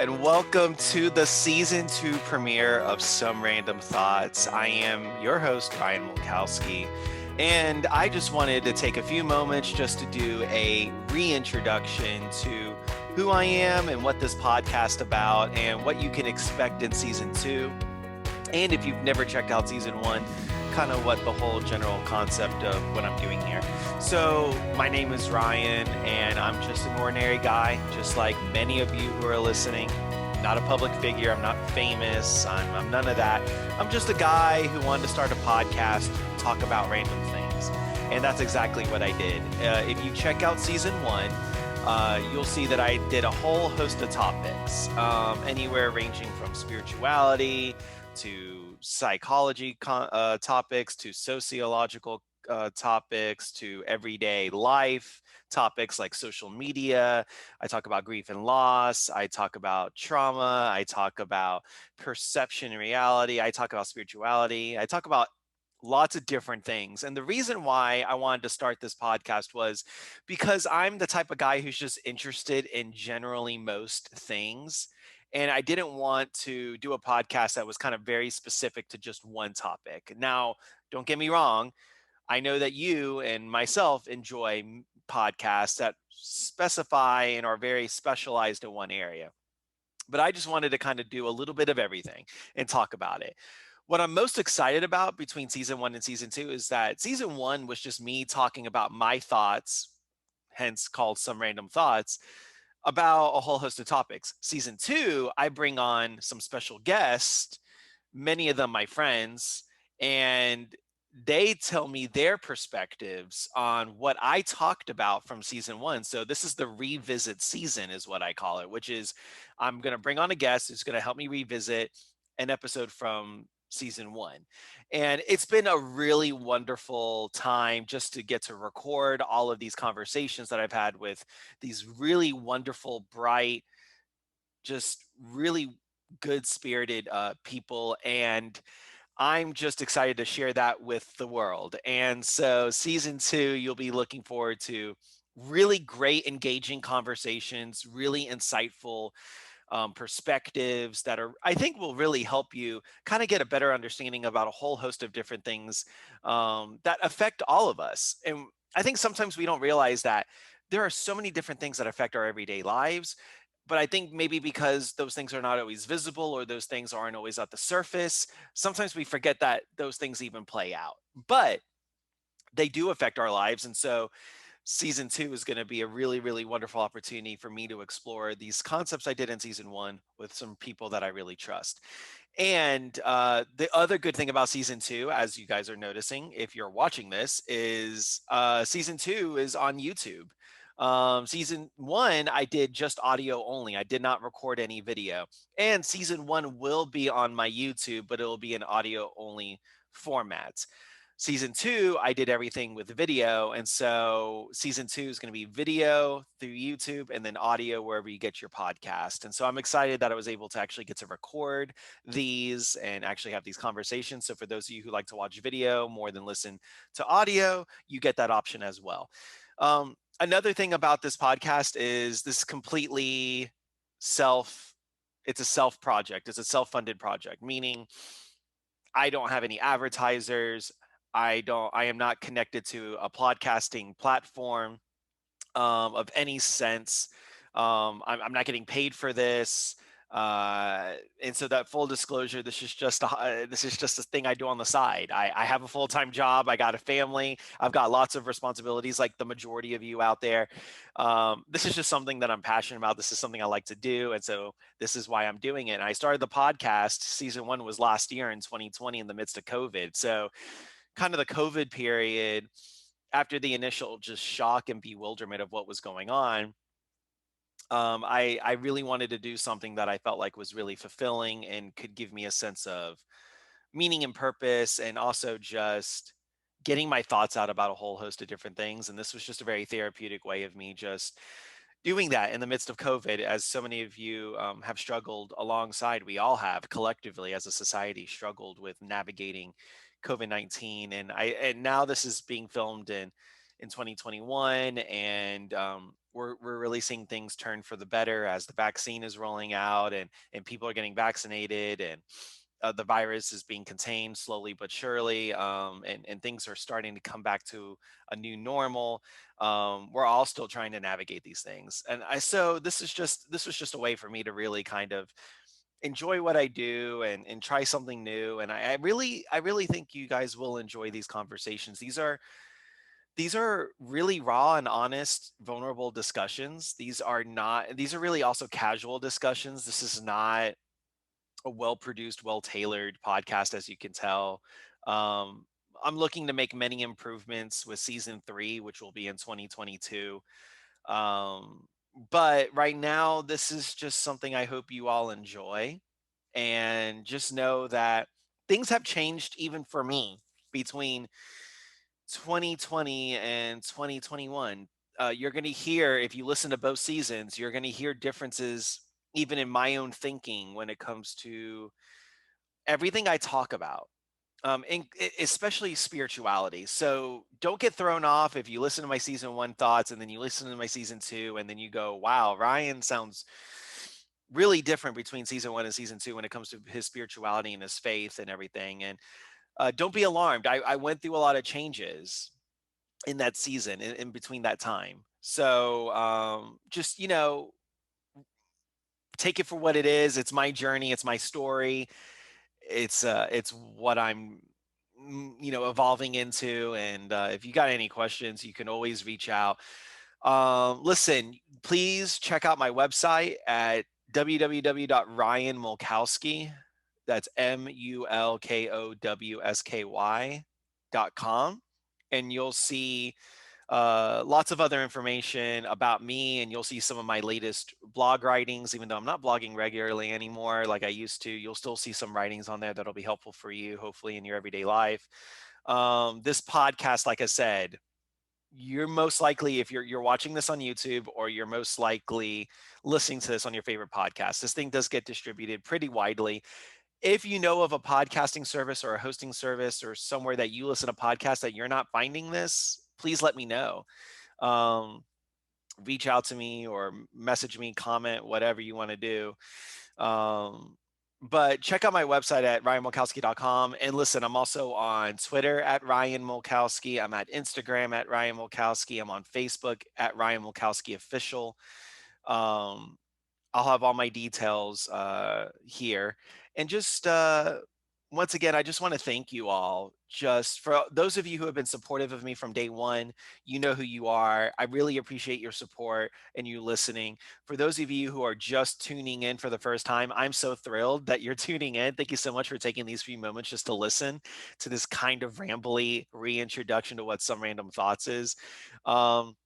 and welcome to the season 2 premiere of Some Random Thoughts. I am your host, Ryan Mulkowsky, and I just wanted to take a few moments just to do a reintroduction to who I am and what this podcast about and what you can expect in season 2. And if you've never checked out season 1, kind of what the whole general concept of what I'm doing here. So, my name is Ryan, and I'm just an ordinary guy, just like many of you who are listening. Not a public figure, I'm not famous, I'm none of that. I'm just a guy who wanted to start a podcast, talk about random things. And that's exactly what I did. If you check out season 1, you'll see that I did a whole host of topics, anywhere ranging from spirituality to psychology topics to sociological topics to everyday life topics like social media. I talk about grief and loss. I talk about trauma. I talk about perception and reality. I talk about spirituality. I talk about lots of different things. And the reason why I wanted to start this podcast was because I'm the type of guy who's just interested in generally most things. And I didn't want to do a podcast that was kind of very specific to just one topic. Now, don't get me wrong. I know that you and myself enjoy podcasts that specify and are very specialized in one area. But I just wanted to kind of do a little bit of everything and talk about it. What I'm most excited about between season 1 and season 2 is that season 1 was just me talking about my thoughts, hence called Some Random Thoughts, about a whole host of topics. Season 2, I bring on some special guests, many of them my friends, and they tell me their perspectives on what I talked about from season 1. So this is the revisit season is what I call it, which is I'm going to bring on a guest who's going to help me revisit an episode from season 1. And it's been a really wonderful time just to get to record all of these conversations that I've had with these really wonderful, bright, just really good spirited people. And I'm just excited to share that with the world. And so, season 2, you'll be looking forward to really great, engaging conversations, really insightful perspectives that are, I think, will really help you kind of get a better understanding about a whole host of different things that affect all of us. And I think sometimes we don't realize that there are so many different things that affect our everyday lives. But I think maybe because those things are not always visible or those things aren't always at the surface, sometimes we forget that those things even play out. But they do affect our lives. And so season 2 is going to be a really, really wonderful opportunity for me to explore these concepts I did in season 1 with some people that I really trust. And the other good thing about season 2, as you guys are noticing, if you're watching this, is season 2 is on YouTube. Season 1, I did just audio only. I did not record any video. And season 1 will be on my YouTube, but it will be an audio only format. Season 2, I did everything with video. And so season 2 is going to be video through YouTube and then audio wherever you get your podcast. And so I'm excited that I was able to actually get to record these and actually have these conversations. So for those of you who like to watch video more than listen to audio, you get that option as well. Another thing about this podcast is this completely it's a self project. It's a self-funded project, meaning I don't have any advertisers. I am not connected to a podcasting platform of any sense. I'm not getting paid for this. And so that full disclosure, this is just a thing I do on the side. I have a full-time job. I got a family. I've got lots of responsibilities like the majority of you out there. This is just something that I'm passionate about. This is something I like to do. And so this is why I'm doing it. And I started the podcast. Season 1 was last year in 2020 in the midst of COVID. So kind of the COVID period, after the initial just shock and bewilderment of what was going on, I really wanted to do something that I felt like was really fulfilling and could give me a sense of meaning and purpose, and also just getting my thoughts out about a whole host of different things. And this was just a very therapeutic way of me just doing that in the midst of COVID, as so many of you have struggled alongside. We all have collectively as a society struggled with navigating COVID-19. And now this is being filmed in 2021, and we're really seeing things turn for the better as the vaccine is rolling out, and people are getting vaccinated, and the virus is being contained slowly but surely, and things are starting to come back to a new normal. We're all still trying to navigate these things, and so this was just a way for me to really kind of enjoy what I do, and try something new. And I really think you guys will enjoy these conversations. These are really raw and honest, vulnerable discussions. These are really also casual discussions. This is not a well produced, well tailored podcast, as you can tell. Um, I'm looking to make many improvements with season three, which will be in 2022. Um, but right now, this is just something I hope you all enjoy. And just know that things have changed even for me between 2020 and 2021. You're going to hear, if you listen to both seasons, you're going to hear differences even in my own thinking when it comes to everything I talk about, especially spirituality. So don't get thrown off if you listen to my season one thoughts and then you listen to my season two and then you go, wow, Ryan sounds really different between season one and season two when it comes to his spirituality and his faith and everything. And don't be alarmed. I went through a lot of changes in that season, in between that time. So just, take it for what it is. It's my journey. It's my story. It's what I'm evolving into. And if you got any questions, you can always reach out. Listen, please check out my website at www.ryanmulkowski, that's mulkowsky.com, and you'll see lots of other information about me, and you'll see some of my latest blog writings. Even though I'm not blogging regularly anymore like I used to, you'll still see some writings on there that'll be helpful for you, hopefully, in your everyday life. This podcast, like I said, you're most likely, if you're watching this on YouTube, or you're most likely listening to this on your favorite podcast. This thing does get distributed pretty widely. If you know of a podcasting service or a hosting service or somewhere that you listen to podcasts that you're not finding this, please let me know. Um, Reach out to me or message me, comment, whatever you want to do. Um, but check out my website at ryanmulkowski.com. And listen, I'm also on Twitter at Ryan Mulkowski. I'm at Instagram at Ryan Mulkowski. I'm on Facebook at Ryan Mulkowski Official. Um, I'll have all my details here. And just once again, I just want to thank you all. Just for those of you who have been supportive of me from day one, you know who you are. I really appreciate your support and you listening. For those of you who are just tuning in for the first time, I'm so thrilled that you're tuning in. Thank you so much for taking these few moments just to listen to this kind of rambly reintroduction to what Some Random Thoughts is. Um,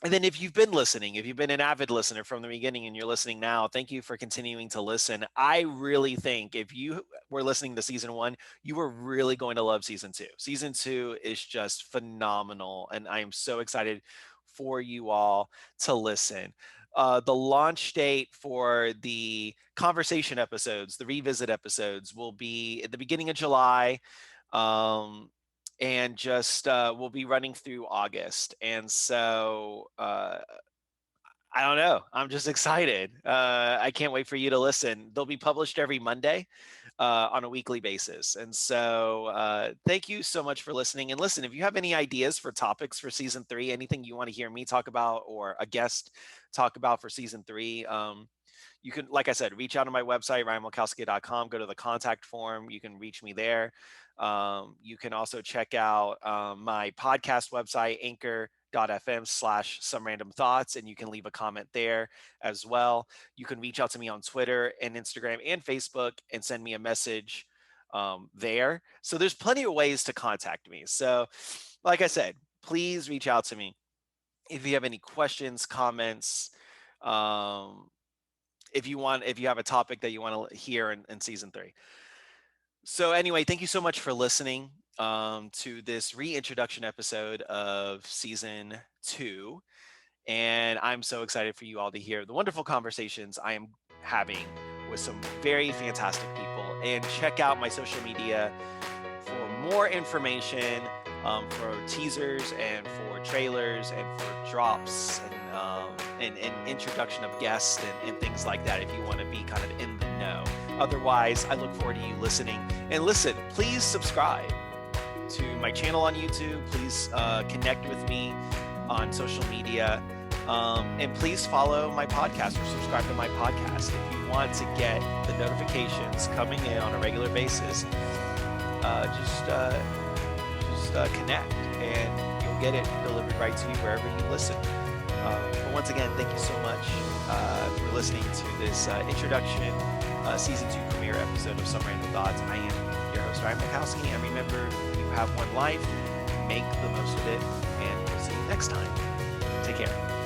and then if you've been listening, if you've been an avid listener from the beginning and you're listening now, thank you for continuing to listen. I really think if you were listening to season one, you were really going to love season two. Season two is just phenomenal. And I am so excited for you all to listen. The launch date for the conversation episodes, the revisit episodes, will be at the beginning of July. Um, and just we'll be running through August. And so I don't know. I'm just excited. I can't wait for you to listen. They'll be published every Monday on a weekly basis. And so thank you so much for listening. And listen, if you have any ideas for topics for season three, anything you want to hear me talk about or a guest talk about for season three, you can, like I said, reach out on my website, ryanmulkowski.com, go to the contact form. You can reach me there. You can also check out my podcast website, anchor.fm/some random thoughts, and you can leave a comment there as well. You can reach out to me on Twitter and Instagram and Facebook and send me a message there. So there's plenty of ways to contact me. So like I said, please reach out to me if you have any questions, comments, if you have a topic that you want to hear in season three. So anyway, thank you so much for listening to this reintroduction episode of season two. And I'm so excited for you all to hear the wonderful conversations I am having with some very fantastic people. And check out my social media for more information for teasers and for trailers and for drops and introduction of guests and things like that if you want to be kind of in the know. Otherwise, I look forward to you listening. And listen, please subscribe to my channel on YouTube. Please connect with me on social media. And please follow my podcast or subscribe to my podcast. If you want to get the notifications coming in on a regular basis, just connect and you'll get it delivered right to you wherever you listen. But once again, thank you so much for listening to this introduction, season 2 premiere episode of Some Random Thoughts. I am your host, Ryan Mulkowsky, and remember, you have one life, make the most of it, and we'll see you next time. Take care.